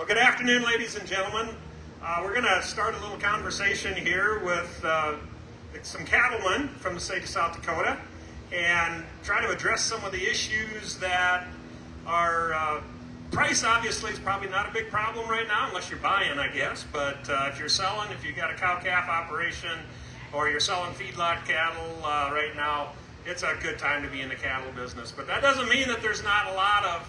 Well, good afternoon, ladies and gentlemen. We're going to start a little conversation here with some cattlemen from the state of South Dakota and try to address some of the issues that are price. Obviously, is probably not a big problem right now unless you're buying, I guess. But if you're selling, if you've got a cow-calf operation or you're selling feedlot cattle right now, it's a good time to be in the cattle business. But that doesn't mean that there's not a lot of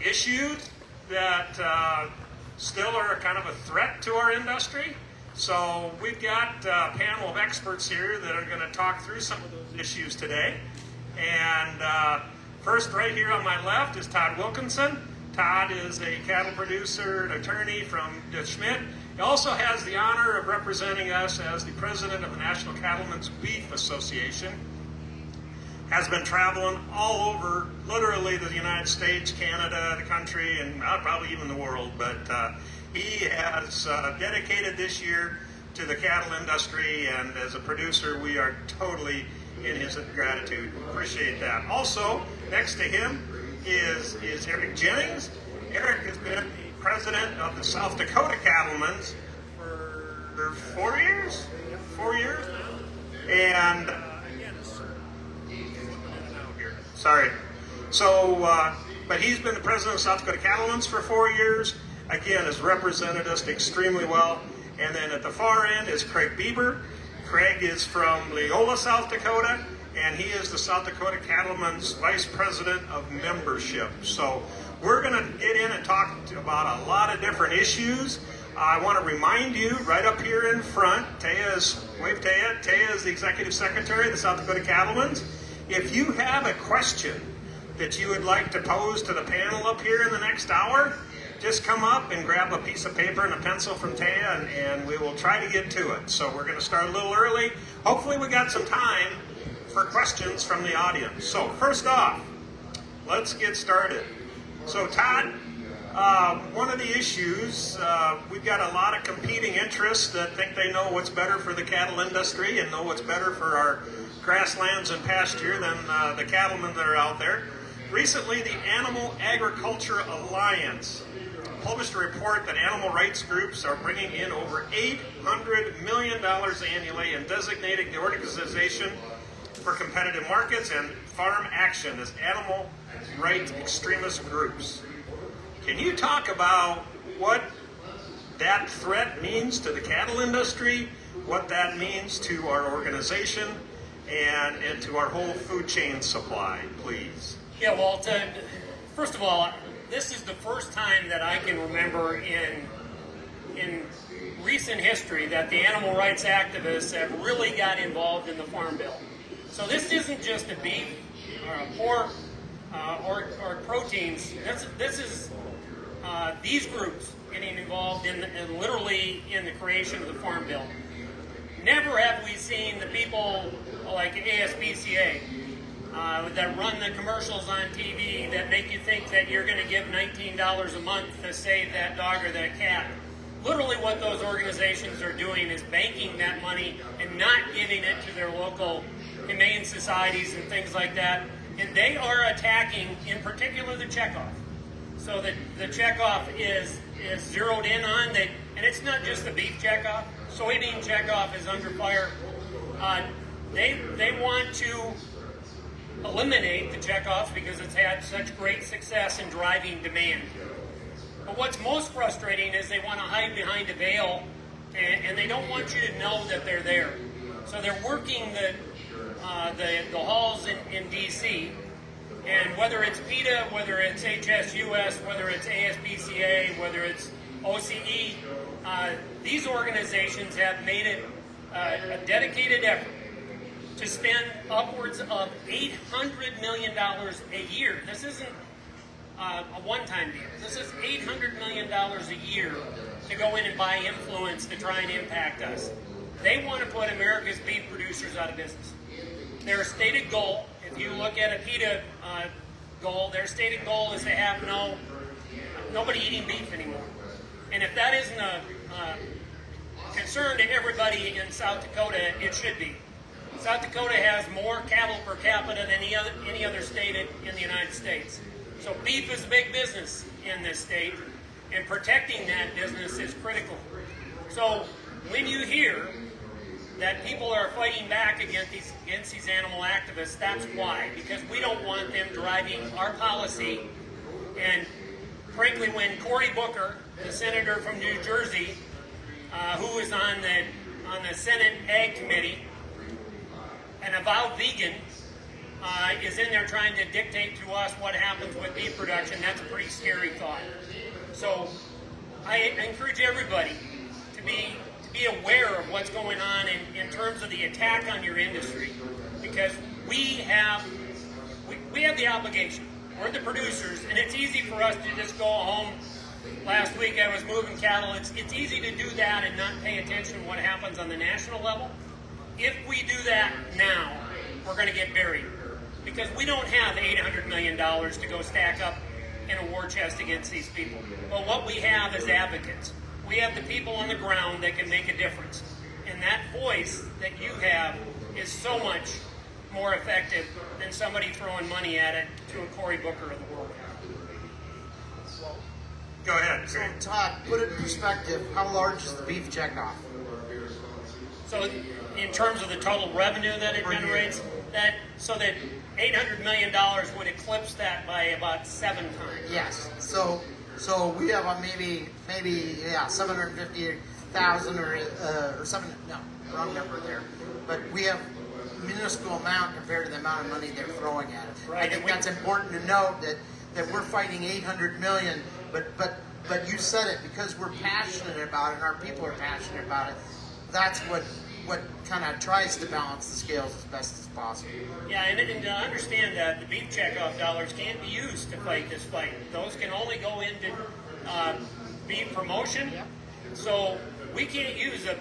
issues that still are kind of a threat to our industry. So we've got a panel of experts here that are going to talk through some of those issues today. And first, right here on my left is Todd Wilkinson. Todd is a cattle producer and attorney from DeSchmidt. He also has the honor of representing us as the president of the National Cattlemen's Beef Association. Has been traveling all over, literally the United States, Canada, the country, and probably even the world. But he has dedicated this year to the cattle industry, and as a producer, we are totally in his gratitude. Appreciate that. Also, next to him is Eric Jennings. Eric has been the president of the South Dakota Cattlemen's for 4 years? 4 years now. And sorry. So, but he's been the president of South Dakota Cattlemen's for 4 years. Again, has represented us extremely well. And then at the far end is Craig Bieber. Craig is from Leola, South Dakota, and he is the South Dakota Cattlemen's Vice President of Membership. So we're going to get in and talk about a lot of different issues. I want to remind you, right up here in front, wave Taya. Taya is the Executive Secretary of the South Dakota Cattlemen's. If you have a question that you would like to pose to the panel up here in the next hour, just come up and grab a piece of paper and a pencil from Taya, and we will try to get to it. So we're going to start a little early. Hopefully we got some time for questions from the audience. So first off, let's get started. So Todd, one of the issues, we've got a lot of competing interests that think they know what's better for the cattle industry and know what's better for our grasslands and pasture than the cattlemen that are out there. Recently, the Animal Agriculture Alliance published a report that animal rights groups are bringing in over $800 million annually and designating the organization for competitive markets and farm action as animal rights extremist groups. Can you talk about what that threat means to the cattle industry, what that means to our organization, and to our whole food chain supply, please? Yeah, Walt, first of all, this is the first time that I can remember in recent history that the animal rights activists have really got involved in the Farm Bill. So this isn't just a beef or a pork or proteins. This is these groups getting involved in literally in the creation of the Farm Bill. Never have we seen the people like ASPCA that run the commercials on TV that make you think that you're going to give $19 a month to save that dog or that cat. Literally what those organizations are doing is banking that money and not giving it to their local humane societies and things like that. And they are attacking, in particular, the checkoff. So the checkoff is zeroed in on, and it's not just the beef checkoff. Soybean checkoff is under fire. They want to eliminate the checkoffs because it's had such great success in driving demand. But what's most frustrating is they want to hide behind a veil, and they don't want you to know that they're there. So they're working the halls in D.C., and whether it's PETA, whether it's HSUS, whether it's ASPCA, whether it's OCE, these organizations have made it a dedicated effort to spend upwards of $800 million a year. This isn't a one-time deal. This is $800 million a year to go in and buy influence to try and impact us. They want to put America's beef producers out of business. Their stated goal, if you look at a PETA goal, their stated goal is to have nobody eating beef anymore. And if that isn't a concern to everybody in South Dakota, it should be. South Dakota has more cattle per capita than any other state in the United States. So beef is a big business in this state. and protecting that business is critical. So when you hear that people are fighting back against these animal activists, that's why. Because we don't want them driving our policy. And frankly, when Cory Booker, the senator from New Jersey, who is on the Senate Ag Committee, an avowed vegan, is in there trying to dictate to us what happens with beef production, that's a pretty scary thought. So I encourage everybody to be aware of what's going on in terms of the attack on your industry, because we have the obligation. We're the producers, and it's easy for us to just go home. Last week I was moving cattle. It's easy to do that and not pay attention to what happens on the national level. If we do that now, we're going to get buried, because we don't have $800 million to go stack up in a war chest against these people. But what we have is advocates. We have the people on the ground that can make a difference. And that voice that you have is so much more effective than somebody throwing money at it to a Cory Booker of the world. Go ahead. So, Todd, put it in perspective, how large is the beef checkoff? So in terms of the total revenue that it Per year. generates, that $800 million would eclipse that by about 7 times. Yes. So we have a maybe 750,000 or something. No, wrong number there. But we have a minuscule amount compared to the amount of money they're throwing at us. Right, I think and that's important to note that we're fighting 800 million, but you said it, because we're passionate about it and our people are passionate about it. That's what kind of tries to balance the scales as best as possible. Yeah, and to understand that the beef checkoff dollars can't be used to fight this fight. Those can only go into beef promotion. Yep. So we can't use a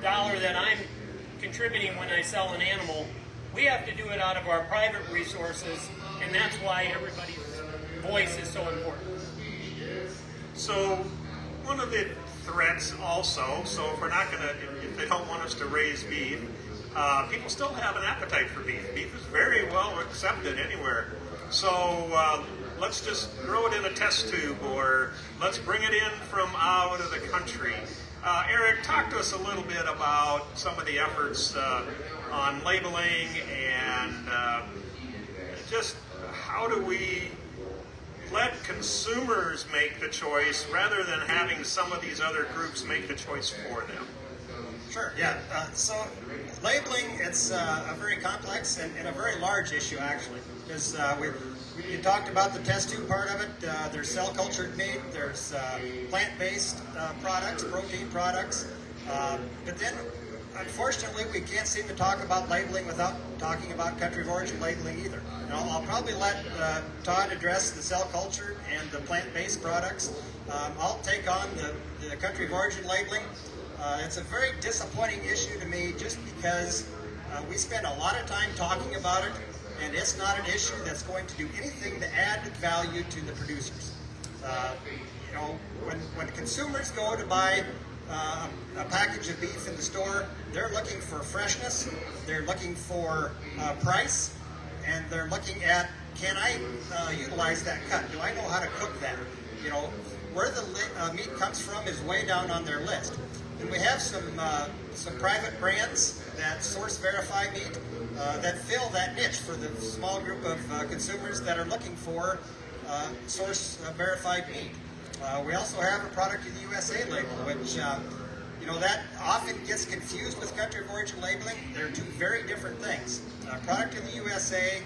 dollar that I'm contributing when I sell an animal. We have to do it out of our private resources, and that's why everybody's voice is so important. So one of the threats also, so if we're not going to, if they don't want us to raise beef, people still have an appetite for beef. Beef is very well accepted anywhere. So let's just grow it in a test tube, or let's bring it in from out of the country. Eric, talk to us a little bit about some of the efforts on labeling and just how do we let consumers make the choice rather than having some of these other groups make the choice for them. Sure, yeah. So labeling, it's a very complex and a very large issue, actually, because you talked about the test tube part of it. There's cell-cultured meat, there's plant-based products, protein products, but then unfortunately we can't seem to talk about labeling without talking about country of origin labeling either. And I'll probably let Todd address the cell-cultured and the plant-based products. I'll take on the country of origin labeling. It's a very disappointing issue to me, just because we spend a lot of time talking about it, and it's not an issue that's going to do anything to add value to the producers. When consumers go to buy a package of beef in the store, they're looking for freshness, they're looking for price, and they're looking at, can I utilize that cut? Do I know how to cook that? Where the meat comes from is way down on their list. And we have some private brands that source verify meat that fill that niche for the small group of consumers that are looking for source verified meat. We also have a product in the USA label, which that often gets confused with country of origin labeling. They're two very different things. Product in the USA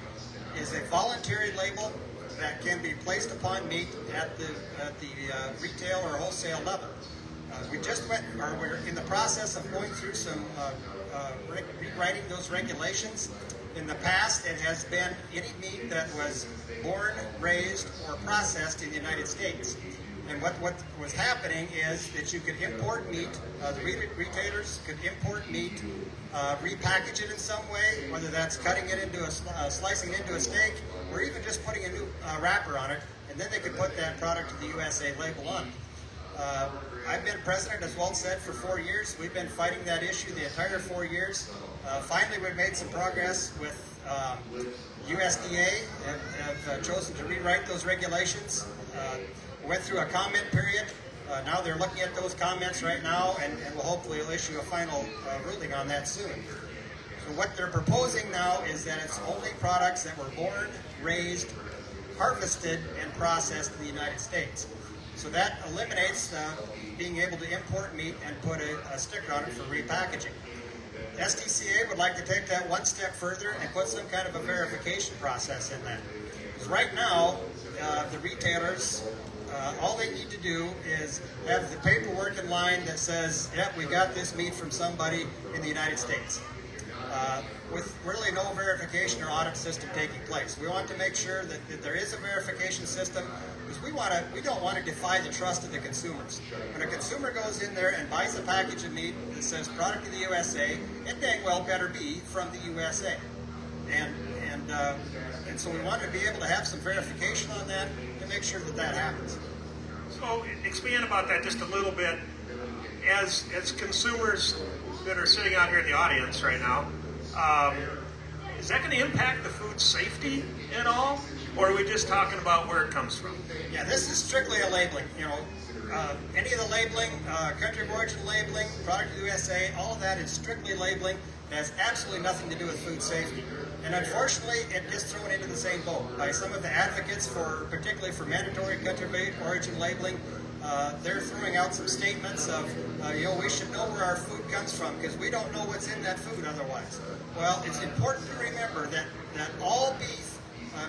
is a voluntary label that can be placed upon meat at the retail or wholesale level. We're in the process of going through some rewriting those regulations. In the past, it has been any meat that was born, raised, or processed in the United States. And what was happening is that you could import meat, the retailers could import meat, repackage it in some way, whether that's cutting it into slicing it into a steak, or even just putting a new wrapper on it, and then they could put that product to the USA label on. I've been president, as Walt said, for 4 years. We've been fighting that issue the entire 4 years. Finally, we've made some progress with USDA and have chosen to rewrite those regulations. We went through a comment period. Now they're looking at those comments right now, and we'll hopefully issue a final ruling on that soon. So what they're proposing now is that it's only products that were born, raised, harvested, and processed in the United States. So that eliminates being able to import meat and put a sticker on it for repackaging. SDCA would like to take that one step further and put some kind of a verification process in that. Because right now, the retailers, all they need to do is have the paperwork in line that says, yep, we got this meat from somebody in the United States. With really no verification or audit system taking place. We want to make sure that there is a verification system, because we don't want to defy the trust of the consumers. When a consumer goes in there and buys a package of meat that says product of the USA, it dang well better be from the USA. And so we want to be able to have some verification on that to make sure that that happens. So expand about that just a little bit. As consumers that are sitting out here in the audience right now, is that going to impact the food safety at all, or are we just talking about where it comes from? Yeah, this is strictly a labeling. Any of the labeling, country of origin labeling, product of the USA, all of that is strictly labeling. It has absolutely nothing to do with food safety. And unfortunately, it gets thrown into the same boat by some of the advocates particularly for mandatory country of origin labeling. They're throwing out some statements of, we should know where our food comes from because we don't know what's in that food otherwise. Well, it's important to remember that all beef,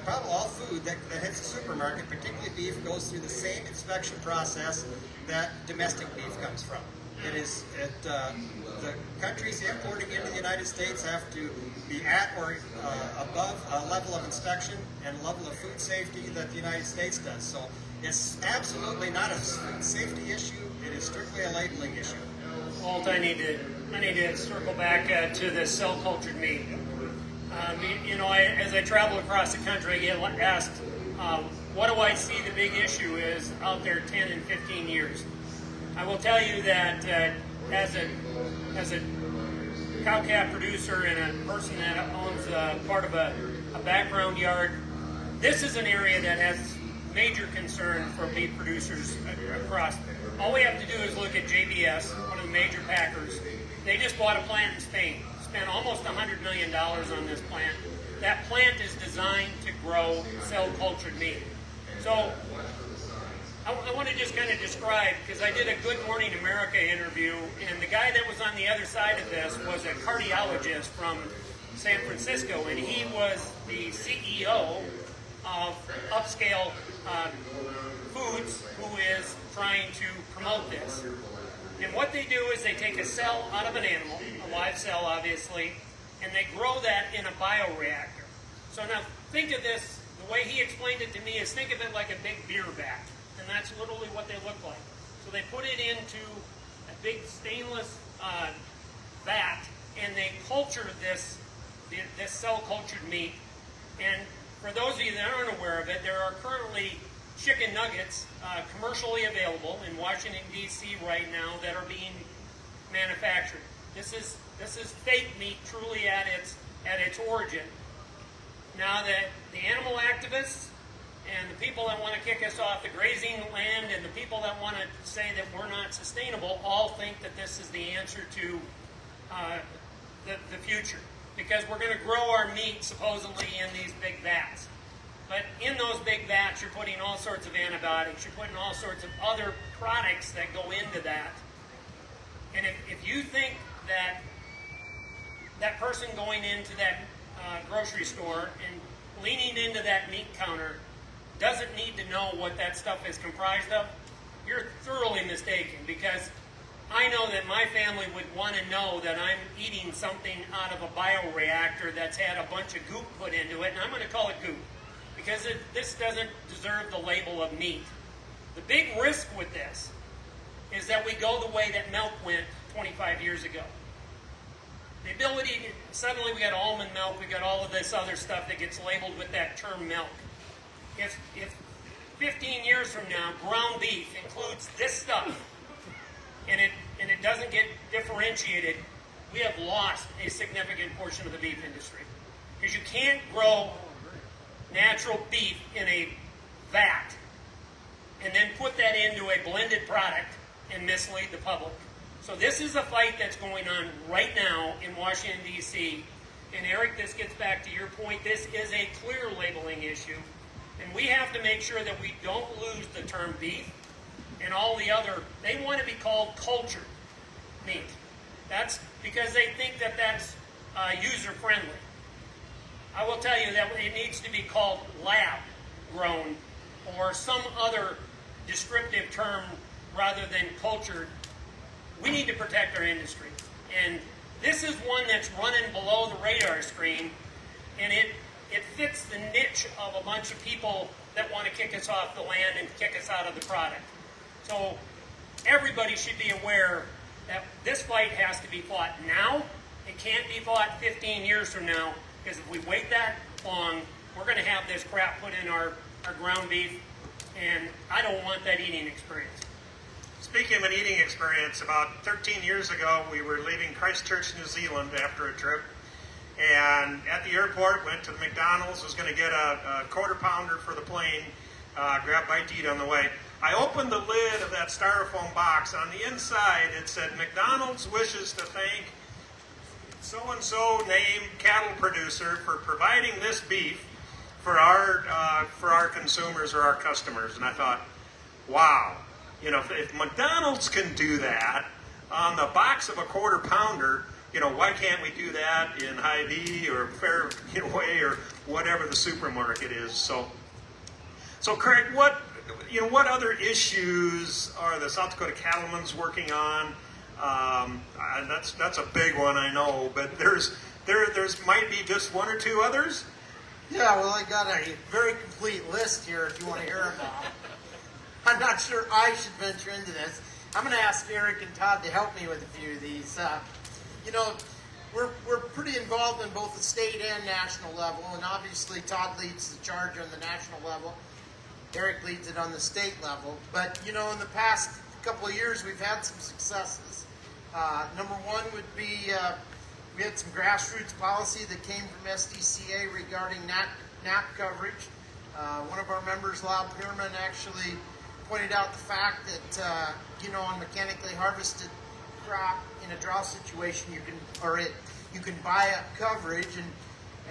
probably all food that hits the supermarket, particularly beef, goes through the same inspection process that domestic beef comes from. The countries importing into the United States have to be at or above a level of inspection and level of food safety that the United States does. So it's absolutely not a food safety issue. It is strictly a labeling issue. Walt, I need to circle back to this cell-cultured meat. As I travel across the country, I get asked, what do I see the big issue is out there 10 and 15 years? I will tell you that as a cow-calf producer and a person that owns part of a background yard, this is an area that has major concern for beef producers across. All we have to do is look at JBS, one of the major packers. They just bought a plant in Spain, spent almost $100 million on this plant. That plant is designed to grow cell-cultured meat. So I want to just kind of describe, because I did a Good Morning America interview, and the guy that was on the other side of this was a cardiologist from San Francisco, and he was the CEO of Upscale Foods, who is trying to promote this. And what they do is they take a cell out of an animal, a live cell obviously, and they grow that in a bioreactor. So now think of this, the way he explained it to me is think of it like a big beer vat. And that's literally what they look like. So they put it into a big stainless vat, and they culture this cell-cultured meat. And for those of you that aren't aware of it, there are currently chicken nuggets commercially available in Washington, D.C. right now that are being manufactured. This is fake meat, truly at its origin. Now that the animal activists and the people that want to kick us off the grazing land and the people that want to say that we're not sustainable all think that this is the answer to the future. Because we're going to grow our meat supposedly in these big vats. But in those big vats, you're putting all sorts of antibiotics, you're putting all sorts of other products that go into that. And if you think that that person going into that grocery store and leaning into that meat counter doesn't need to know what that stuff is comprised of, you're thoroughly mistaken, because I know that my family would want to know that I'm eating something out of a bioreactor that's had a bunch of goop put into it, and I'm going to call it goop, because this doesn't deserve the label of meat. The big risk with this is that we go the way that milk went 25 years ago. The ability, suddenly we got almond milk, we got all of this other stuff that gets labeled with that term milk. If 15 years from now, ground beef includes this stuff, and it doesn't get differentiated, we have lost a significant portion of the beef industry. Because you can't grow natural beef in a vat and then put that into a blended product and mislead the public. So this is a fight that's going on right now in Washington, D.C. And Eric, this gets back to your point. This is a clear labeling issue. And we have to make sure that we don't lose the term beef and all the other. They want to be called cultured meat. That's because they think that that's user-friendly. I will tell you that it needs to be called lab-grown or some other descriptive term rather than cultured. We need to protect our industry. And this is one that's running below the radar screen, and it fits the niche of a bunch of people that want to kick us off the land and kick us out of the product. So everybody should be aware that this fight has to be fought now. It can't be fought 15 years from now, because if we wait that long, we're going to have this crap put in our ground beef, and I don't want that eating experience. Speaking of an eating experience, about 13 years ago, we were leaving Christchurch, New Zealand after a trip. And at the airport, went to the McDonald's, was going to get a quarter pounder for the plane, grab a bite to eat on the way. I opened the lid of that styrofoam box. On the inside, it said, McDonald's wishes to thank so-and-so named cattle producer for providing this beef for our consumers or our customers. And I thought, wow. You know, if McDonald's can do that on the box of a quarter pounder, you know, why can't we do that in Hy-Vee or Fairway or whatever the supermarket is? So Craig, what other issues are the South Dakota Cattlemen's working on? That's a big one, I know, but there's might be just one or two others. Yeah, well, I got a very complete list here if you want to hear them all. I'm not sure I should venture into this. I'm going to ask Eric and Todd to help me with a few of these. You know, we're pretty involved in both the state and national level, and obviously Todd leads the charge on the national level. Eric leads it on the state level. But, you know, in the past couple of years, we've had some successes. Number one would be we had some grassroots policy that came from SDCA regarding NAP coverage. One of our members, Lyle Pierman, actually pointed out the fact that you know, on mechanically harvested crop in a drought situation, you can buy up coverage,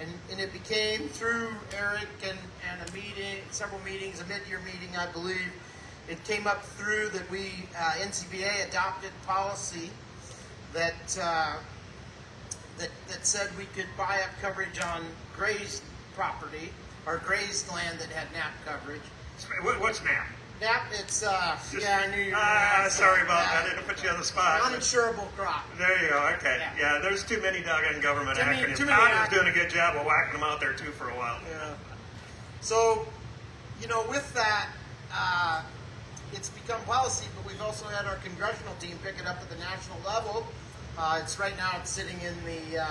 and it became through Eric and a meeting, several meetings, a mid-year meeting, I believe. It came up through that we NCBA adopted policy that said we could buy up coverage on grazed property or grazed land that had NAP coverage. What's NAP? NAP, it's, yeah, I knew you were going to ask sorry about that. that. I didn't put you on the spot. Uninsurable crop. There you go. Okay. Yeah. Yeah, there's too many doggone government Too many acronyms. Todd was acronyms. doing a good job of whacking them out there, too, for a while. Yeah. So, you know, with that, it's become policy, but we've also had our congressional team pick it up at the national level. It's right now it's sitting in the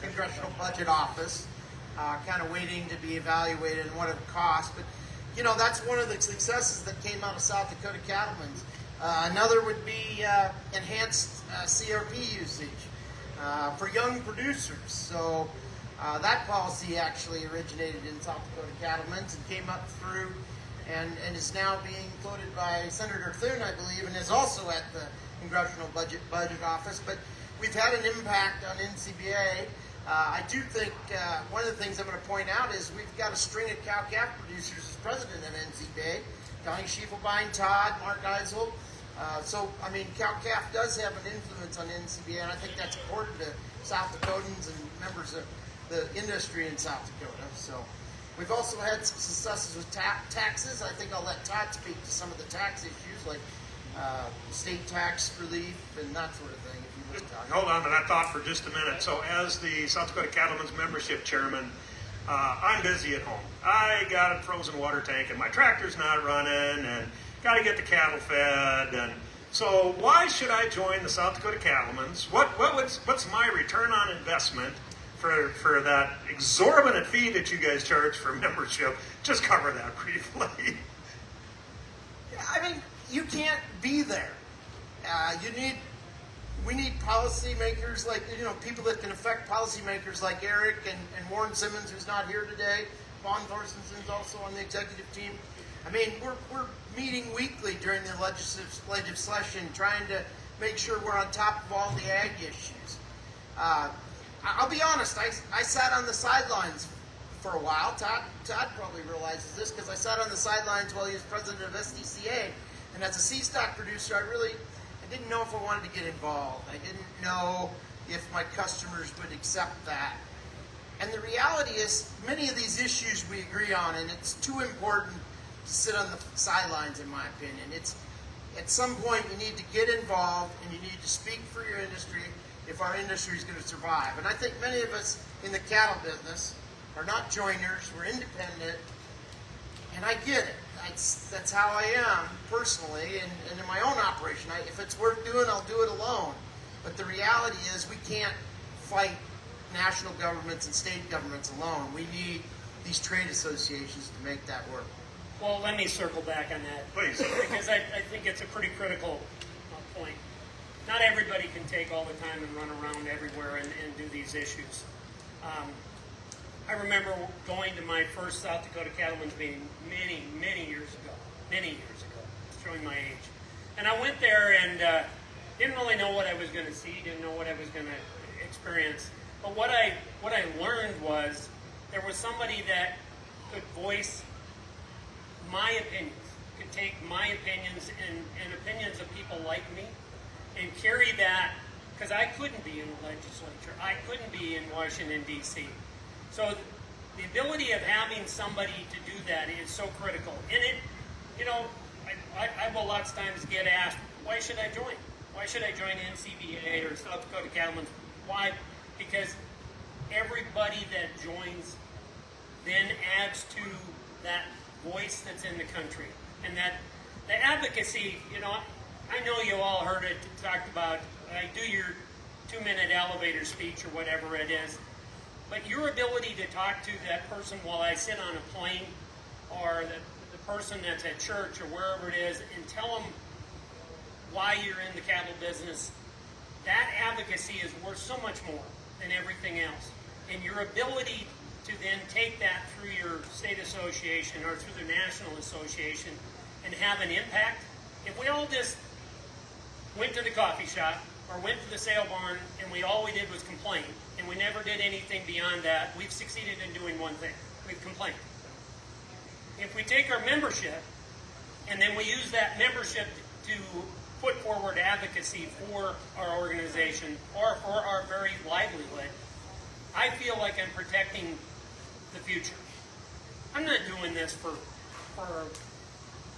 Congressional Budget Office, kind of waiting to be evaluated and what it costs. But, you know, that's one of the successes that came out of South Dakota Cattlemen's. Another would be enhanced CRP usage for young producers. So that policy actually originated in South Dakota Cattlemen's and came up through and is now being floated by Senator Thune, I believe, and is also at the Congressional Budget Office. But we've had an impact on NCBA. I do think one of the things I'm going to point out is we've got a string of cow-calf producers as president of NCBA. Donnie Schiefelbein, Todd, Mark Eisel. So, I mean, cow-calf does have an influence on NCBA, and I think that's important to South Dakotans and members of the industry in South Dakota. So, we've also had some successes with taxes. I think I'll let Todd speak to some of the tax issues, like state tax relief and that sort of thing. Hold on to that thought for just a minute. So as the South Dakota Cattlemen's membership chairman, I'm busy at home. I got a frozen water tank and my tractor's not running and got to get the cattle fed. And so why should I join the South Dakota Cattlemen's? What's my return on investment for that exorbitant fee that you guys charge for membership? Just cover that briefly. I mean, you can't be there. We need policymakers like, you know, people that can affect policymakers like Eric and Warren Simmons, who's not here today. Vaughn Thorstenson's also on the executive team. I mean, we're meeting weekly during the legislative session, trying to make sure we're on top of all the ag issues. I'll be honest, I sat on the sidelines for a while. Todd probably realizes this because I sat on the sidelines while he was president of SDCA, and as a C-stock producer, I didn't know if I wanted to get involved. I didn't know if my customers would accept that. And the reality is, many of these issues we agree on, and it's too important to sit on the sidelines, in my opinion. It's at some point you need to get involved and you need to speak for your industry if our industry is going to survive. And I think many of us in the cattle business are not joiners, we're independent, and I get it. That's how I am personally, and in my own operation. If it's worth doing, I'll do it alone. But the reality is we can't fight national governments and state governments alone. We need these trade associations to make that work. Well, let me circle back on that. Please. Because I think it's a pretty critical point. Not everybody can take all the time and run around everywhere and do these issues. I remember going to my first South Dakota Cattlemen's meeting many years ago, showing my age. And I went there and didn't really know what I was going to see, didn't know what I was going to experience. But what I learned was there was somebody that could voice my opinions, could take my opinions and opinions of people like me and carry that, because I couldn't be in the legislature, I couldn't be in Washington, D.C. So the ability of having somebody to do that is so critical. And it, you know, I will lots of times get asked, why should I join? Why should I join NCBA or South Dakota Cattlemen's? Why? Because everybody that joins then adds to that voice that's in the country. And that the advocacy, you know, I know you all heard it talked about, I do your 2-minute elevator speech or whatever it is, but your ability to talk to that person while I sit on a plane, or the person that's at church or wherever it is, and tell them why you're in the cattle business, that advocacy is worth so much more than everything else. And your ability to then take that through your state association or through the national association and have an impact. If we all just went to the coffee shop or went to the sale barn and all we did was complain, and we never did anything beyond that, we've succeeded in doing one thing. We've complained. If we take our membership and then we use that membership to put forward advocacy for our organization or for our very livelihood, I feel like I'm protecting the future. I'm not doing this for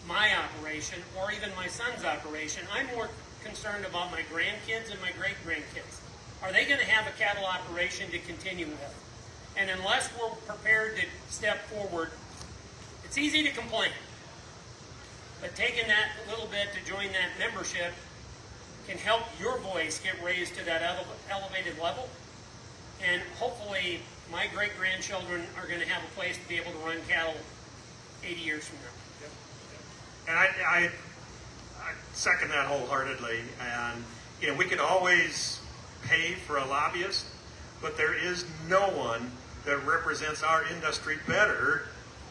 my operation or even my son's operation. I'm more concerned about my grandkids and my great-grandkids. Are they going to have a cattle operation to continue with? And unless we're prepared to step forward, it's easy to complain. But taking that little bit to join that membership can help your voice get raised to that elevated level. And hopefully my great-grandchildren are going to have a place to be able to run cattle 80 years from now. And I second that wholeheartedly. And, you know, we could always pay for a lobbyist, but there is no one that represents our industry better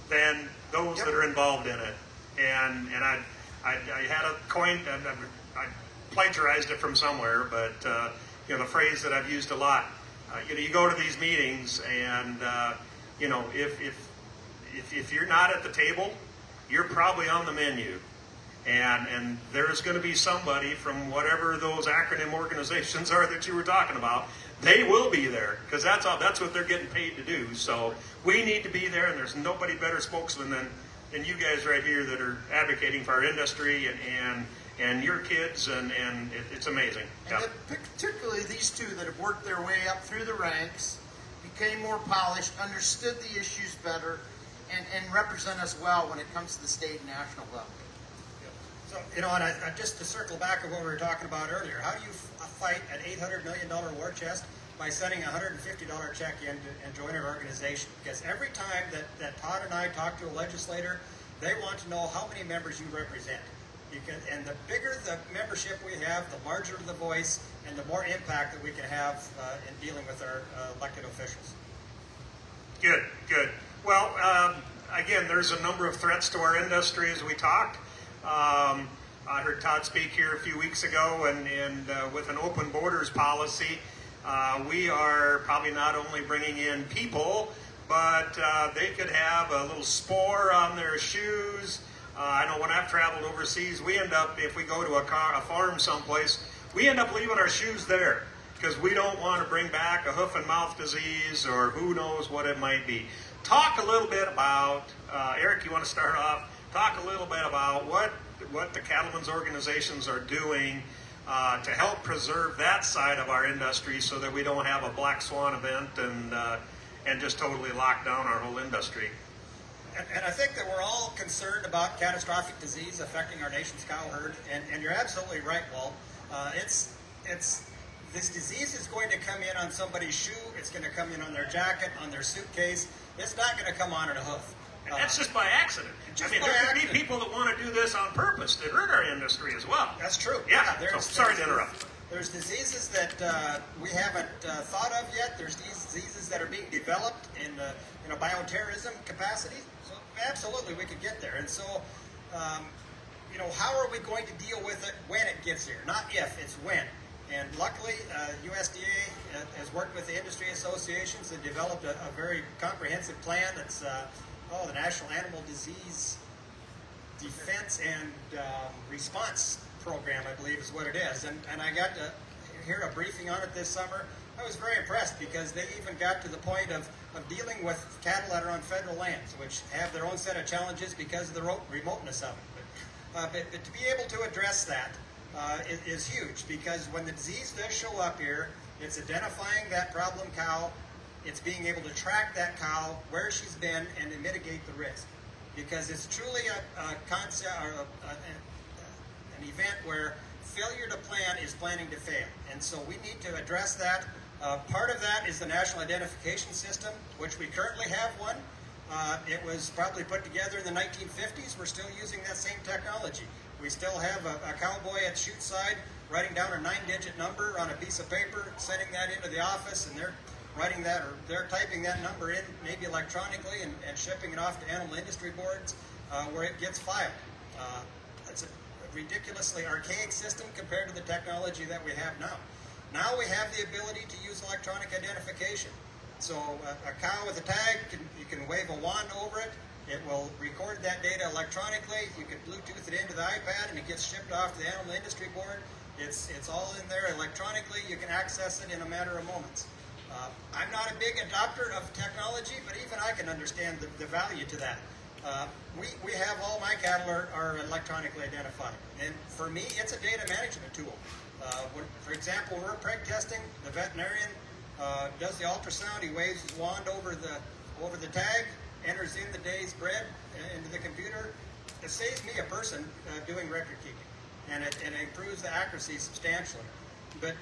than those that are involved in it. And I had a coin, and I plagiarized it from somewhere, but you know, the phrase that I've used a lot. You know, you go to these meetings, and you know, if you're not at the table, you're probably on the menu, and there's going to be somebody from whatever those acronym organizations are that you were talking about. They will be there because that's what they're getting paid to do. So we need to be there, and there's nobody better spokesman than you guys right here that are advocating for our industry and your kids, and it's amazing. And particularly these two that have worked their way up through the ranks, became more polished, understood the issues better, and represent us well when it comes to the state and national level. So, you know, and I just to circle back on what we were talking about earlier, how do you fight an $800 million war chest by sending a $150 check in and join our organization? Because every time that Todd and I talk to a legislator, they want to know how many members you represent. And the bigger the membership we have, the larger the voice, and the more impact that we can have in dealing with our elected officials. Good. Well, I again, there's a number of threats to our industry as we talked. I heard Todd speak here a few weeks ago, and with an open borders policy, we are probably not only bringing in people, but they could have a little spore on their shoes. I know when I've traveled overseas, we end up, if we go to a farm someplace, we end up leaving our shoes there because we don't want to bring back a hoof and mouth disease or who knows what it might be. Talk a little bit about, Eric, you want to start off? Talk a little bit about what the cattlemen's organizations are doing to help preserve that side of our industry so that we don't have a black swan event and just totally lock down our whole industry. And I think that we're all concerned about catastrophic disease affecting our nation's cow herd, and you're absolutely right, Walt. It's this disease is going to come in on somebody's shoe. It's going to come in on their jacket, on their suitcase. It's not going to come on in a hoof. And that's just by accident. I mean, there could be people that want to do this on purpose to hurt our industry as well. That's true. Yeah. So, sorry to interrupt. There's diseases that we haven't thought of yet. There's these diseases that are being developed in bioterrorism capacity. So absolutely, we could get there. And so, how are we going to deal with it when it gets here? Not if, it's when. And luckily, USDA has worked with the industry associations and developed a very comprehensive plan. It's the National Animal Disease Defense and Response Program, I believe is what it is. And I got to hear a briefing on it this summer. I was very impressed because they even got to the point of dealing with cattle that are on federal lands, which have their own set of challenges because of the remoteness of it. But to be able to address that is huge, because when the disease does show up here, it's identifying that problem cow, it's being able to track that cow, where she's been, and to mitigate the risk. Because it's truly a concept or an event where failure to plan is planning to fail. And so we need to address that. Part of that is the National Identification System, which we currently have one. It was probably put together in the 1950s. We're still using that same technology. We still have a cowboy at chute side writing down a 9-digit number on a piece of paper, sending that into the office, and they're writing that, or they're typing that number in, maybe electronically, and shipping it off to animal industry boards where it gets filed. It's a ridiculously archaic system compared to the technology that we have now. Now we have the ability to use electronic identification. So a cow with a tag, you can wave a wand over it. It will record that data electronically. You can Bluetooth it into the iPad, and it gets shipped off to the animal industry board. It's all in there electronically. You can access it in a matter of moments. I'm not a big adopter of technology, but even I can understand the value to that. We have all my cattle are electronically identified, and for me, it's a data management tool. For example, we're preg testing. The veterinarian does the ultrasound. He waves his wand over the tag, enters in the day's bred into the computer. It saves me a person doing record keeping, and it improves the accuracy substantially. But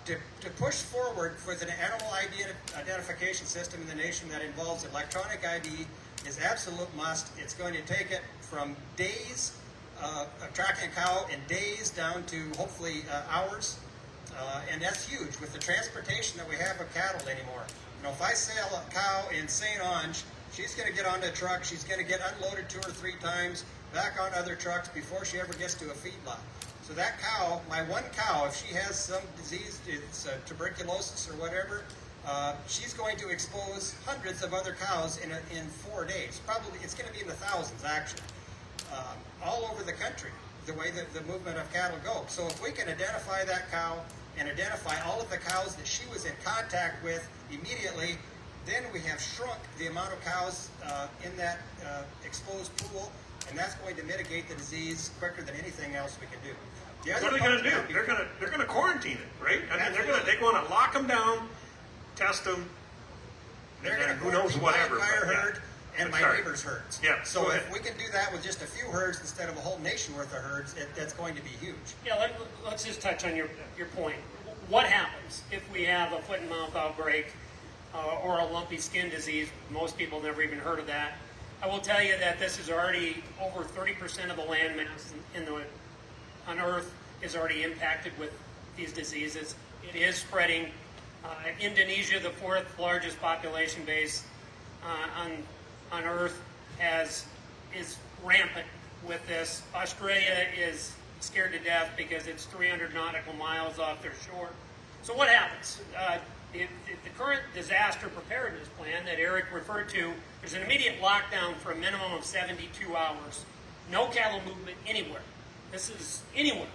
to push forward with an animal identification system in the nation that involves electronic ID is absolute must. It's going to take it from days of tracking a cow in days down to hopefully hours, and that's huge with the transportation that we have of cattle anymore. If I sell a cow in St. Ange, she's going to get onto a truck, she's going to get unloaded 2 or 3 times, back on other trucks before she ever gets to a feedlot. So that cow, my one cow, if she has some disease, it's tuberculosis or whatever, she's going to expose hundreds of other cows in 4 days. Probably, it's going to be in the thousands actually, all over the country, the way that the movement of cattle goes. So if we can identify that cow and identify all of the cows that she was in contact with immediately, then we have shrunk the amount of cows in that exposed pool, and that's going to mitigate the disease quicker than anything else we can do. What are they going to do? They're going to quarantine it, right? I mean, they're going to lock them down, test them, They're and going then to who knows whatever. my entire but, yeah. herd and my Sorry. neighbor's herds. Yeah, So go if ahead. we can do that with just a few herds instead of a whole nation worth of herds, that's going to be huge. Yeah, let's just touch on your point. What happens if we have a foot and mouth outbreak or a lumpy skin disease? Most people never even heard of that. I will tell you that this is already over 30% of the land mass on Earth is already impacted with these diseases. It is spreading. Indonesia, the 4th largest population base on Earth, is rampant with this. Australia is scared to death because it's 300 nautical miles off their shore. So what happens? The current disaster preparedness plan that Eric referred to, there's an immediate lockdown for a minimum of 72 hours. No cattle movement anywhere. This is anywhere.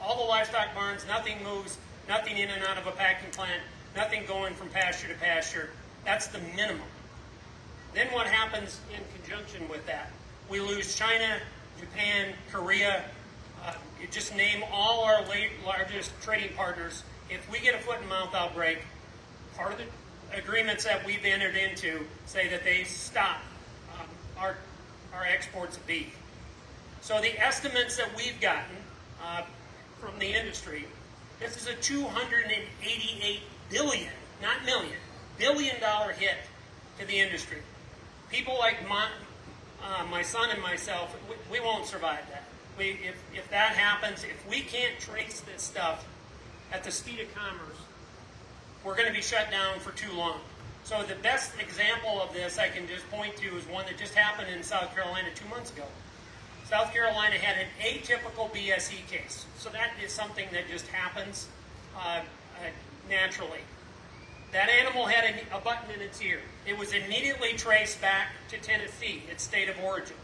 All the livestock barns, nothing moves, nothing in and out of a packing plant, nothing going from pasture to pasture. That's the minimum. Then what happens in conjunction with that? We lose China, Japan, Korea. You just name all our largest trading partners. If we get a foot and mouth outbreak, part of the agreements that we've entered into say that they stop our exports of beef. So the estimates that we've gotten from the industry, this is a $288 billion, not million, billion-dollar hit to the industry. People like my son and myself, we won't survive that. If that happens, if we can't trace this stuff at the speed of commerce, we're going to be shut down for too long. So the best example of this I can just point to is one that just happened in South Carolina 2 months ago. South Carolina had an atypical BSE case. So that is something that just happens naturally. That animal had a button in its ear. It was immediately traced back to Tennessee, its state of origin.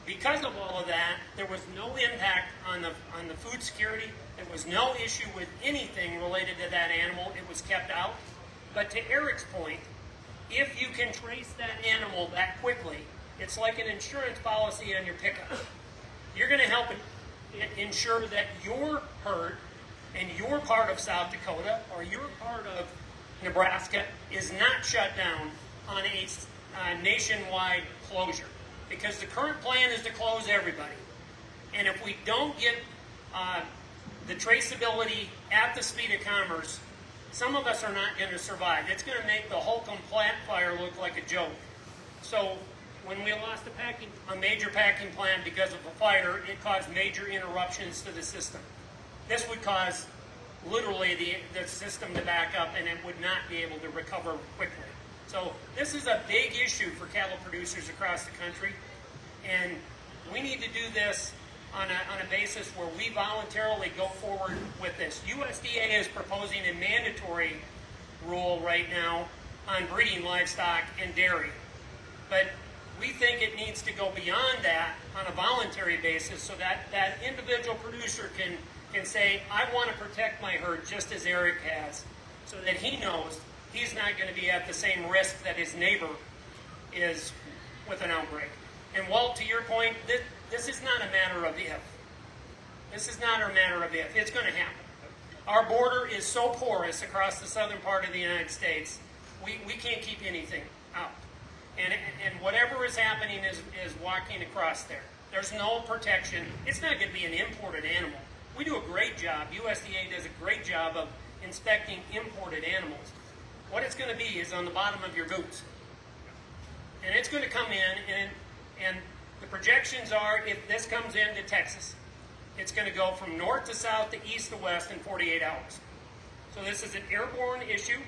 Because of all of that, there was no impact on the food security. There was no issue with anything related to that animal. It was kept out. But to Eric's point, if you can trace that animal that quickly, it's like an insurance policy on your pickup. You're going to help ensure that your herd and your part of South Dakota or your part of Nebraska is not shut down on a nationwide closure. Because the current plan is to close everybody. And if we don't get the traceability at the speed of commerce, some of us are not going to survive. It's going to make the Holcomb plant fire look like a joke. So when we lost a major packing plant because of a fire, it caused major interruptions to the system. This would cause literally the system to back up, and it would not be able to recover quickly. So this is a big issue for cattle producers across the country, and we need to do this on a basis where we voluntarily go forward with this. USDA is proposing a mandatory rule right now on breeding livestock and dairy, but we think it needs to go beyond that on a voluntary basis so that that individual producer can say, I want to protect my herd just as Eric has, so that he knows he's not going to be at the same risk that his neighbor is with an outbreak. And Walt, to your point, this is not a matter of if. This is not a matter of if. It's going to happen. Our border is so porous across the southern part of the United States, we can't keep anything out. And whatever is happening is walking across there. There's no protection. It's not going to be an imported animal. We do a great job. USDA does a great job of inspecting imported animals. What it's going to be is on the bottom of your boots. And it's going to come in, and the projections are, if this comes into Texas, it's going to go from north to south to east to west in 48 hours. So this is an airborne issue,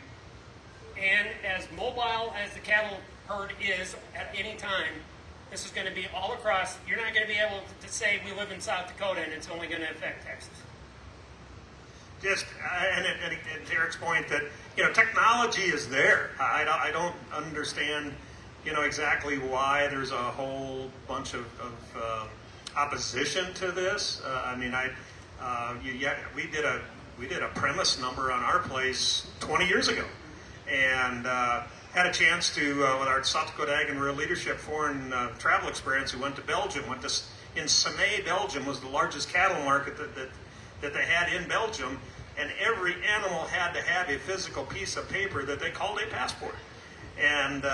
and as mobile as the cattle herd is at any time, this is going to be all across. You're not going to be able to say we live in South Dakota and it's only going to affect Texas. Just and to Eric's point that technology is there. I don't understand exactly why there's a whole bunch of opposition to this. We did a premise number on our place 20 years ago, and had a chance to with our South Dakota Ag and Rural Leadership foreign travel experience. We went to Belgium. In Semay, Belgium was the largest cattle market that they had in Belgium, and every animal had to have a physical piece of paper that they called a passport. And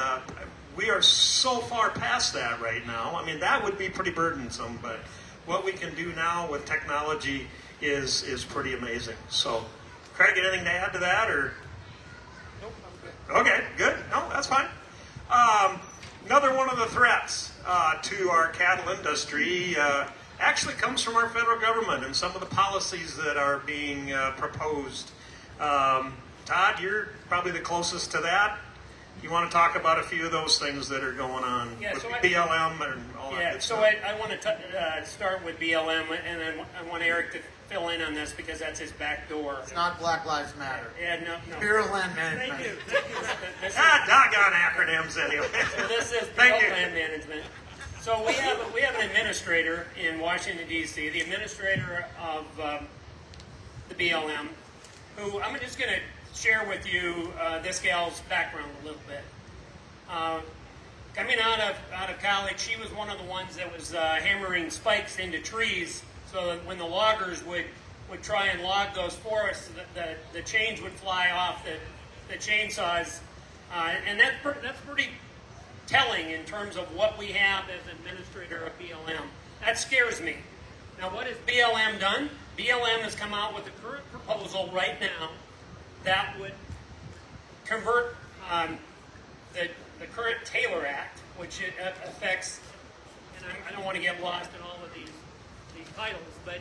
we are so far past that right now. I mean, that would be pretty burdensome, but what we can do now with technology is pretty amazing. So, Craig, anything to add to that, or? Nope, I'm good. Okay, good. No, that's fine. Another one of the threats to our cattle industry actually comes from our federal government and some of the policies that are being proposed. Todd, you're probably the closest to that. you want to talk about a few of those things that are going on Yeah, with so BLM and all that Yeah, good so stuff. I want to start with BLM, and then I want Eric to fill in on this because that's his back door. It's not Black Lives Matter. Yeah, no. Bureau of Land Management. Thank you. This is, Doggone acronyms anyway. so this is Thank Bureau you. of Land Management. So we have an administrator in Washington D.C., the administrator of the BLM, who I'm just going to share with you this gal's background a little bit. Coming out of college, she was one of the ones that was hammering spikes into trees so that when the loggers would try and log those forests, the chains would fly off the chainsaws, and that's pretty telling in terms of what we have as administrator of BLM. That scares me. Now, what has BLM done? BLM has come out with a current proposal right now that would convert the current Taylor Act, which affects, and I don't want to get lost in all of these titles, but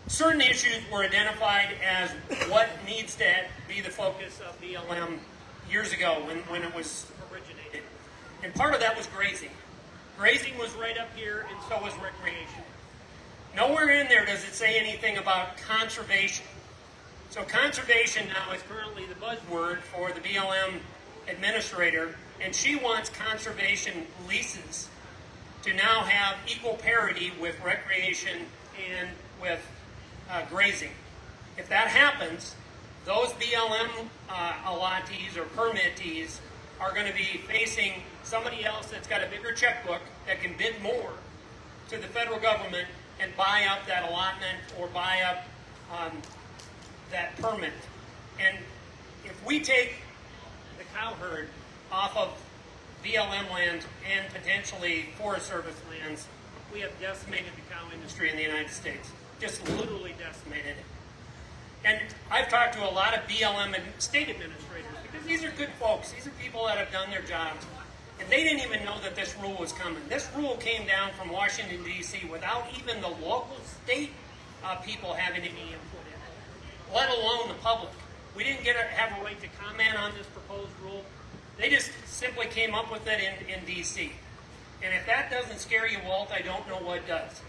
certain issues were identified as what needs to be the focus of BLM years ago when it was originated. And part of that was grazing. Grazing was right up here, and so was recreation. Nowhere in there does it say anything about conservation. So conservation now is currently the buzzword for the BLM administrator, and she wants conservation leases to now have equal parity with recreation and with grazing. If that happens, those BLM allottees or permittees are going to be facing somebody else that's got a bigger checkbook that can bid more to the federal government and buy up that allotment or buy up that permit. And if we take the cow herd off of BLM lands and potentially Forest Service lands, we have decimated the cow industry in the United States. Just literally decimated it. And I've talked to a lot of BLM and state administrators because these are good folks. These are people that have done their jobs. And they didn't even know that this rule was coming. This rule came down from Washington, D.C. without even the local state people having any input in it, let alone the public. We didn't have a right to comment on this proposed rule. They just simply came up with it in D.C. And if that doesn't scare you, Walt, I don't know what does.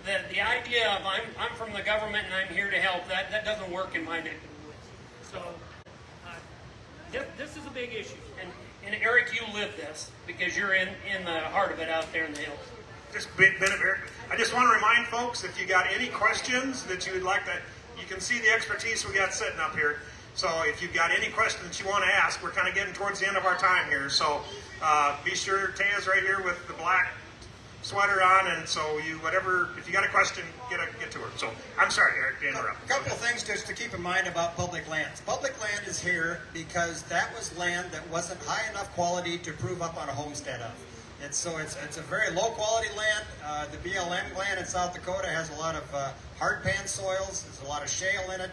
The idea of I'm from the government and I'm here to help, that doesn't work in my neck of the woods. So this is a big issue. And Eric, you live this because you're in the heart of it out there in the hills. Just bit of Eric. I just want to remind folks, if you got any questions that you would like to, you can see the expertise we got sitting up here. So if you've got any questions you want to ask, we're kind of getting towards the end of our time here. So be sure, Taya's right here with the black sweater on, and so if you got a question, get to her. So I'm sorry, Eric, to interrupt. A couple of things just to keep in mind about public lands. Public land is here because that was land that wasn't high enough quality to prove up on a homestead of. It's a very low quality land. The BLM land in South Dakota has a lot of hard pan soils. There's a lot of shale in it.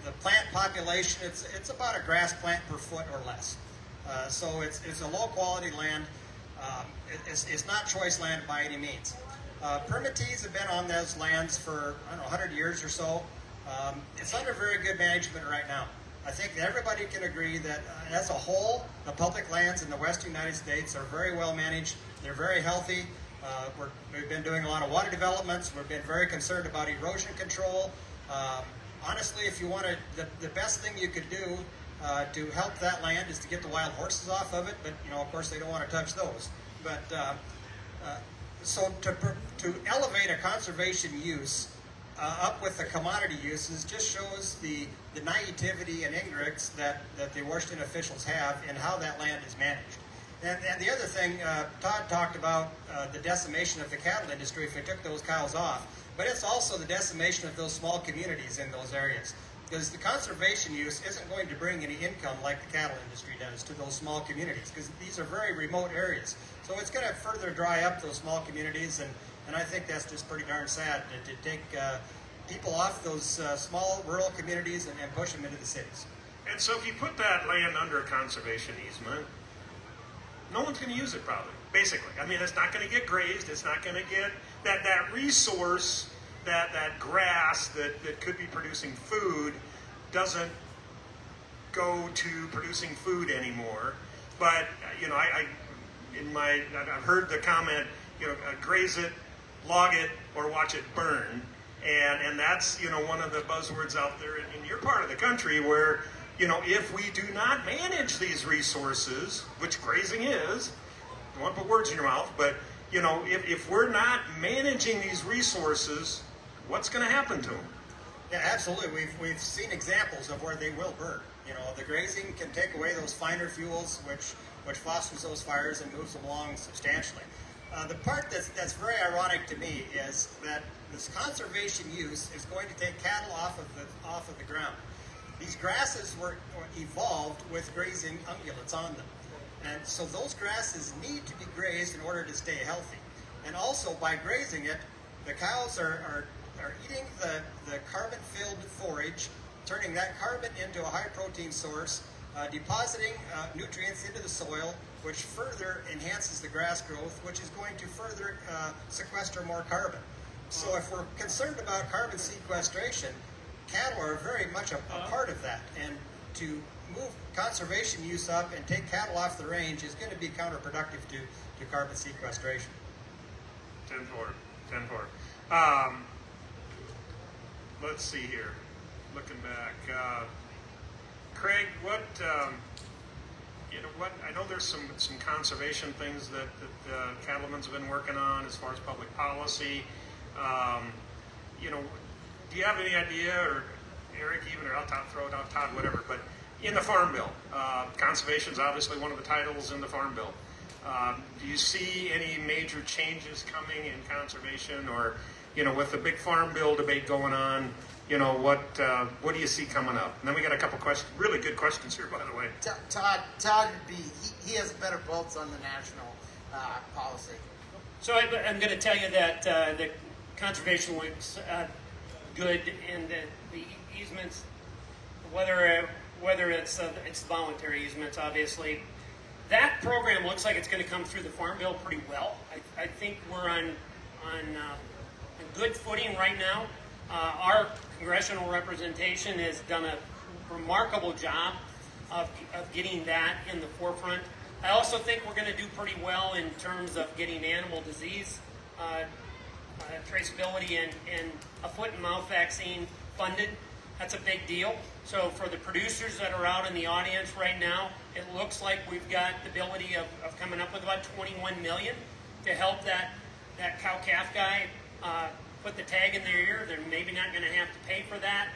The plant population, it's about a grass plant per foot or less. So it's a low quality land. It's not choice land by any means. Permittees have been on those lands for 100 years or so. It's under very good management right now. I think everybody can agree that as a whole, the public lands in the western United States are very well managed. They're very healthy. We've been doing a lot of water developments. We've been very concerned about erosion control. Honestly, if you want to, the best thing you could do to help that land is to get the wild horses off of it, but of course they don't want to touch those. But so to elevate a conservation use up with the commodity uses just shows the naivety and ignorance that the Washington officials have in how that land is managed. And the other thing, Todd talked about the decimation of the cattle industry if we took those cows off, but it's also the decimation of those small communities in those areas. Because the conservation use isn't going to bring any income like the cattle industry does to those small communities, because these are very remote areas. So it's going to further dry up those small communities, and I think that's just pretty darn sad to take people off those small rural communities and push them into the cities. And so if you put that land under a conservation easement, no one's going to use it probably, basically. I mean, it's not going to get grazed. It's not going to get that resource, that grass that could be producing food doesn't go to producing food anymore. But I've heard the comment, graze it, log it, or watch it burn, and that's one of the buzzwords out there in your part of the country where if we do not manage these resources, which grazing is, I don't want to put words in your mouth, but if we're not managing these resources, what's going to happen to them? Yeah, absolutely. We've seen examples of where they will burn. The grazing can take away those finer fuels, which fosters those fires and moves them along substantially. The part that's very ironic to me is that this conservation use is going to take cattle off of the ground. These grasses were evolved with grazing ungulates on them, and so those grasses need to be grazed in order to stay healthy. And also, by grazing it, the cows are eating the carbon-filled forage, turning that carbon into a high-protein source, depositing nutrients into the soil, which further enhances the grass growth, which is going to further sequester more carbon. So if we're concerned about carbon sequestration, cattle are very much a part of that. And to move conservation use up and take cattle off the range is going to be counterproductive to carbon sequestration. 10-4. Let's see here. Looking back, Craig, what I know there's some conservation things that cattlemen's have been working on as far as public policy. Do you have any idea, or Eric even, or I'll throw it out, Todd, whatever, but in the Farm Bill, conservation is obviously one of the titles in the Farm Bill. Do you see any major changes coming in conservation, or with the big Farm Bill debate going on, what do you see coming up? And then we got a couple questions, really good questions here, by the way. Todd he has better pulse on the national policy. So I'm going to tell you that the conservation looks good in the easements, whether it's voluntary easements, obviously. That program looks like it's going to come through the Farm Bill pretty well. I think we're on a good footing right now. Our congressional representation has done a remarkable job of getting that in the forefront. I also think we're going to do pretty well in terms of getting animal disease traceability and a foot and mouth vaccine funded. That's a big deal. So for the producers that are out in the audience right now, it looks like we've got the ability of coming up with about $21 million to help that cow-calf guy put the tag in their ear. They're maybe not going to have to pay for that.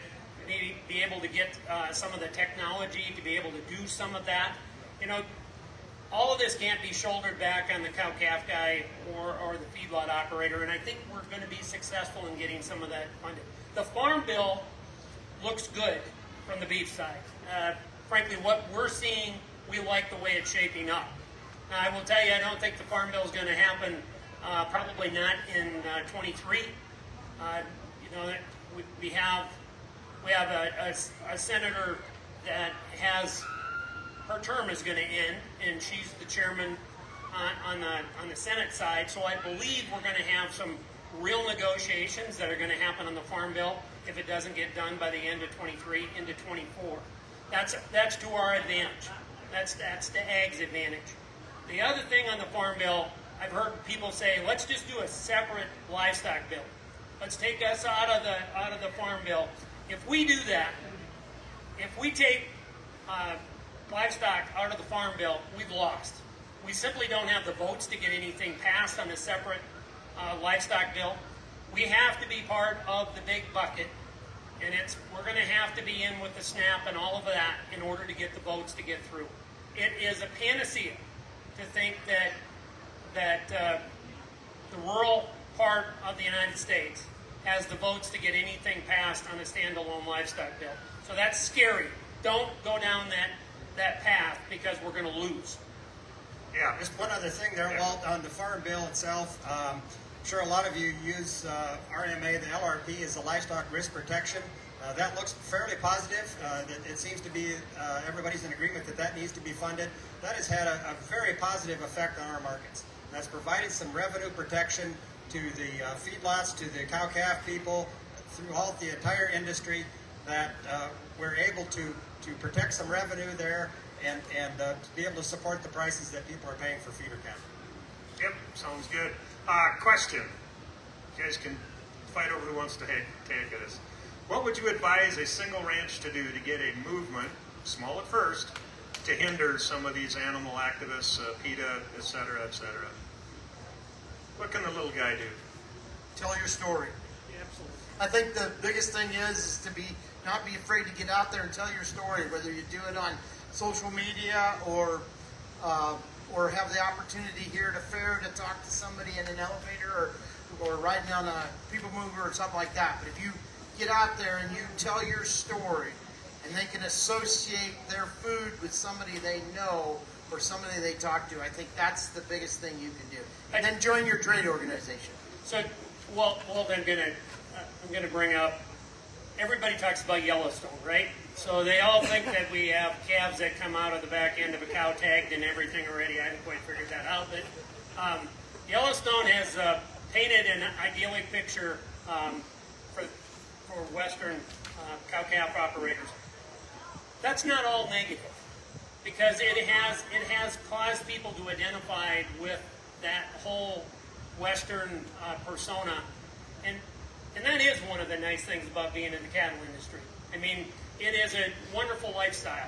Maybe be able to get some of the technology to be able to do some of that. All of this can't be shouldered back on the cow-calf guy or the feedlot operator, and I think we're going to be successful in getting some of that funded. The Farm Bill looks good from the beef side. Frankly, what we're seeing, we like the way it's shaping up. Now, I will tell you, I don't think the Farm Bill is going to happen, probably not in 23. We have a senator that has, her term is going to end, and she's the chairman on the Senate side. So I believe we're going to have some real negotiations that are going to happen on the Farm Bill if it doesn't get done by the end of 23 into 24. That's to our advantage. That's the ag's advantage. The other thing on the Farm Bill, I've heard people say, let's just do a separate livestock bill. Let's take us out of the Farm Bill. If we do that, if we take livestock out of the Farm Bill, we've lost. We simply don't have the votes to get anything passed on a separate livestock bill. We have to be part of the big bucket, and we're going to have to be in with the SNAP and all of that in order to get the votes to get through. It is a panacea to think that the rural part of the United States has the votes to get anything passed on a standalone livestock bill. So that's scary. Don't go down that path because we're going to lose. Yeah. Just one other thing there, Walt, on the Farm Bill itself. I'm sure a lot of you use RMA, the LRP, as a livestock risk protection. That looks fairly positive. It seems to be everybody's in agreement that needs to be funded. That has had a very positive effect on our markets. That's provided some revenue protection to the feedlots, to the cow-calf people, throughout the entire industry, that we're able to to protect some revenue there and to be able to support the prices that people are paying for feeder cattle. Yep, sounds good. Question. You guys can fight over who wants to take this. What would you advise a single ranch to do to get a movement, small at first, to hinder some of these animal activists, PETA, et cetera, et cetera? What can the little guy do? Tell your story. Absolutely. I think the biggest thing is to not be afraid to get out there and tell your story, whether you do it on social media or have the opportunity here at a fair to talk to somebody in an elevator or riding on a people mover or something like that. But if you get out there and you tell your story and they can associate their food with somebody they know or somebody they talk to, I think that's the biggest thing you can do. And then join your trade organization. So, well, I'm gonna bring up. Everybody talks about Yellowstone, right? So they all think that we have calves that come out of the back end of a cow tagged and everything already. I haven't quite figured that out, but Yellowstone has painted an idyllic picture for Western cow-calf operators. That's not all negative, because it has caused people to identify with that whole Western persona, and that is one of the nice things about being in the cattle industry. I mean, it is a wonderful lifestyle,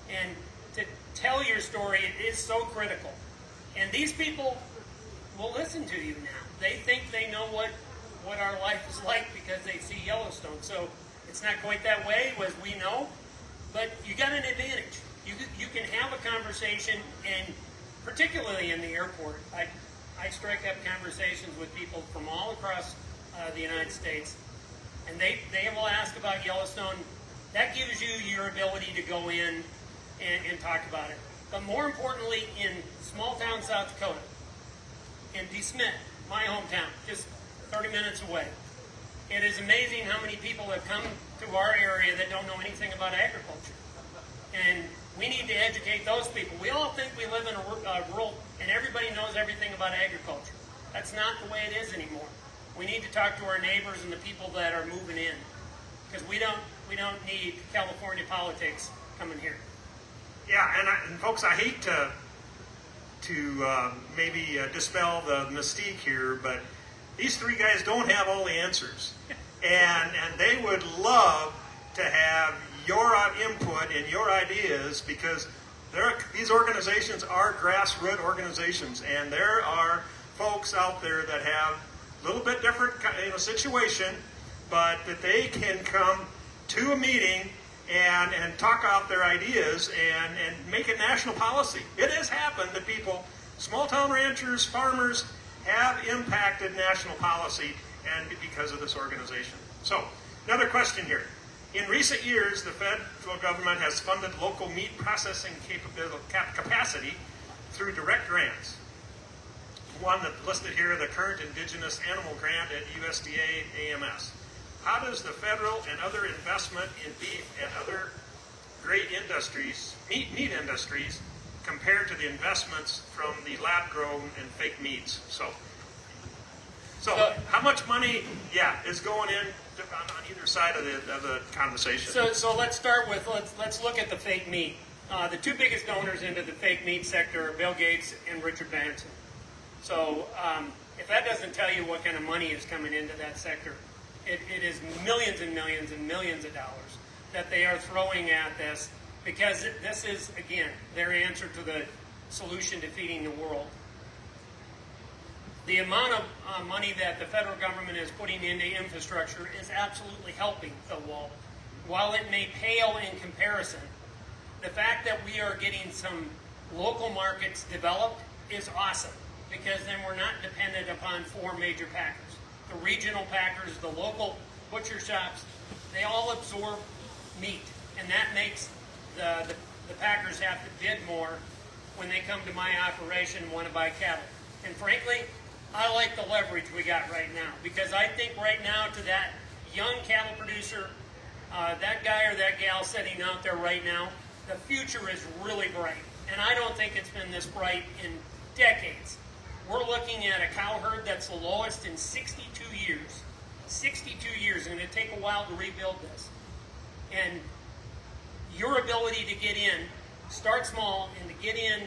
and to tell your story is so critical. And these people will listen to you now. They think they know what our life is like because they see Yellowstone. So it's not quite that way, as we know, but you got an advantage. You can have a conversation, and particularly in the airport, I strike up conversations with people from all across the United States, and they will ask about Yellowstone. That gives you your ability to go in and talk about it. But more importantly, in small town South Dakota, in DeSmet, my hometown, just 30 minutes away, it is amazing how many people have come to our area that don't know anything about agriculture. And we need to educate those people. We all think we live in a rural, and everybody knows everything about agriculture. That's not the way it is anymore. We need to talk to our neighbors and the people that are moving in, because we don't need California politics coming here. Yeah, and folks, I hate to maybe dispel the mystique here, but these three guys don't have all the answers, and they would love to have your input and your ideas, because these organizations are grassroots organizations, and there are folks out there that have a little bit different situation, but that they can come to a meeting and talk out their ideas and make it national policy. It has happened that people, small town ranchers, farmers, have impacted national policy and because of this organization. So, another question here. In recent years, the federal government has funded local meat processing capacity through direct grants. One that's listed here, the current Indigenous Animal Grant at USDA AMS. How does the federal and other investment in beef and other great industries, meat industries, compare to the investments from the lab-grown and fake meats? So how much money, is going in on either side of the conversation? So let's start with, let's look at the fake meat. The two biggest donors into the fake meat sector are Bill Gates and Richard Branson. So if that doesn't tell you what kind of money is coming into that sector, it is millions and millions and millions of dollars that they are throwing at this, because this is, again, their answer to the solution to feeding the world. The amount of money that the federal government is putting into infrastructure is absolutely helping the wall. While it may pale in comparison, the fact that we are getting some local markets developed is awesome, because then we're not dependent upon four major packers. The regional packers, the local butcher shops, they all absorb meat, and that makes the packers have to bid more when they come to my operation and want to buy cattle. And frankly, I like the leverage we got right now, because I think right now to that young cattle producer, that guy or that gal sitting out there right now, the future is really bright. And I don't think it's been this bright in decades. We're looking at a cow herd that's the lowest in 62 years. 62 years, and it'll take a while to rebuild this. And your ability to get in, start small, and to get in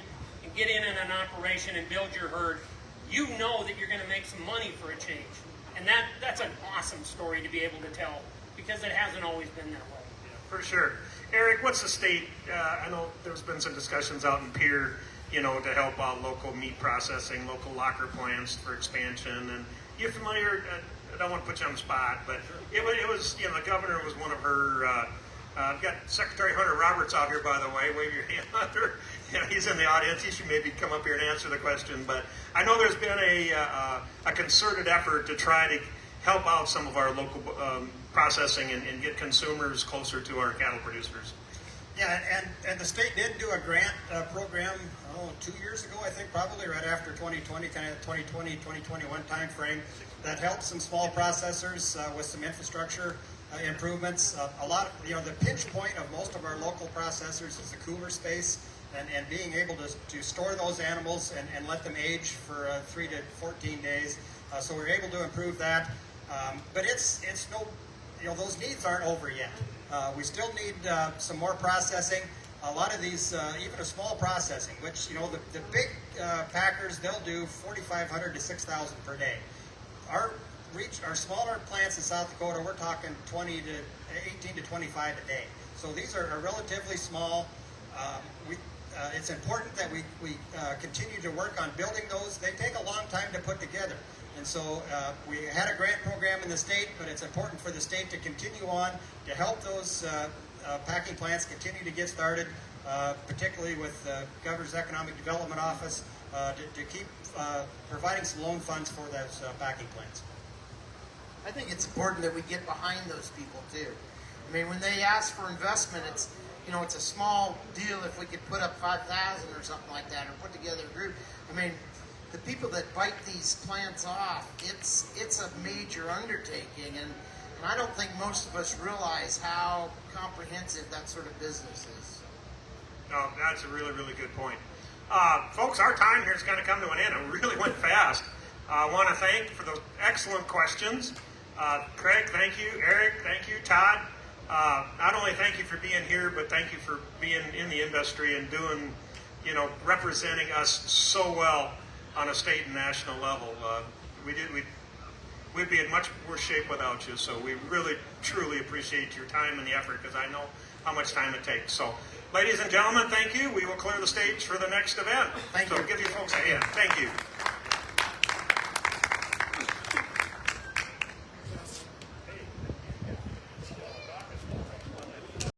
an operation and build your herd, you know that you're going to make some money for a change. And that's an awesome story to be able to tell, because it hasn't always been that way. For sure. Eric, what's the state? I know there's been some discussions out in Pierre, to help out local meat processing, local locker plants for expansion. And you familiar? I don't want to put you on the spot, but it was the governor was one of her. I've got Secretary Hunter Roberts out here, by the way. Wave your hand, Hunter. He's in the audience. He should maybe come up here and answer the question. But I know there's been a concerted effort to try to help out some of our local processing and get consumers closer to our cattle producers. Yeah, and the state did do a grant program 2 years ago, I think, probably right after 2020, kind of 2020, 2021 time frame, that helped some small processors with some infrastructure improvements. A lot of, the pinch point of most of our local processors is the cooler space and being able to store those animals and let them age for 3 to 14 days. So we're able to improve that. But it's no, those needs aren't over yet. We still need some more processing. A lot of these, even a small processing, which, the big packers, they'll do 4,500 to 6,000 per day. Our smaller plants in South Dakota, we're talking 18 to 25 a day. So these are relatively small. It's important that we continue to work on building those. They take a long time to put together. And so we had a grant program in the state, but it's important for the state to continue on to help those packing plants continue to get started, particularly with the Governor's Economic Development Office, to keep providing some loan funds for those packing plants. I think it's important that we get behind those people too. I mean, when they ask for investment, it's a small deal if we could put up 5,000 or something like that, or put together a group. I mean, the people that bite these plants off, it's a major undertaking, and I don't think most of us realize how comprehensive that sort of business is. No, that's a really, really good point. Folks, our time here is going to come to an end. It really went fast. I want to thank for those excellent questions. Craig, thank you. Eric, thank you. Todd, not only thank you for being here, but thank you for being in the industry and doing, representing us so well on a state and national level. We'd be in much worse shape without you. So we really, truly appreciate your time and the effort, because I know how much time it takes. So, ladies and gentlemen, thank you. We will clear the stage for the next event. Thank so you. Give you folks a hand. Thank you.